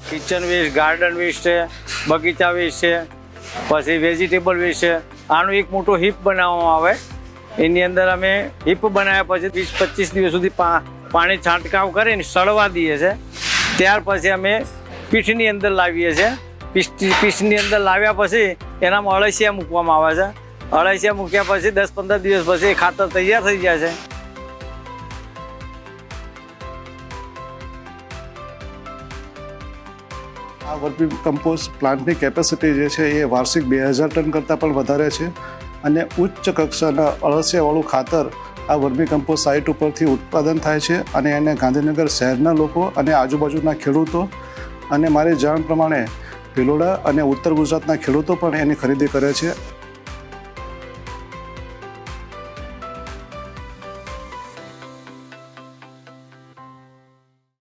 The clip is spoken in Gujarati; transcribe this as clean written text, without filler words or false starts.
કિચન વેસ્ટ, ગાર્ડન વેસ્ટ છે, બગીચા વેસ્ટ છે, પછી વેજીટેબલ વેસ્ટ છે. આનું એક મોટો હીપ બનાવવામાં આવે. એની અંદર અમે હીપ બનાવ્યા પછી 20-25 દિવસ સુધી પાણી છાંટકાવ કરીને સળવા દઈએ છીએ. ત્યાર પછી અમે પીઠની અંદર લાવીએ છીએ. પીઠની અંદર લાવ્યા પછી એનામાં અળસિયા મૂકવામાં આવે છે. અળસિયા મૂક્યા પછી 10-15 દિવસ પછી ખાતર તૈયાર થઈ જાય છે. આ વર્મી કમ્પોસ્ટ પ્લાન્ટની કેપેસિટી જે છે એ વાર્ષિક 2000 ટન કરતાં પણ વધારે છે અને ઉચ્ચ કક્ષાના અળસિયાવાળું ખાતર આ વર્મી કમ્પોસ્ટ સાઇટ ઉપરથી ઉત્પાદન થાય છે અને એને ગાંધીનગર શહેરના લોકો અને આજુબાજુના ખેડૂતો અને મારી જાણ પ્રમાણે ભિલોડા અને ઉત્તર ગુજરાતના ખેડૂતો પણ એની ખરીદી કરે છે.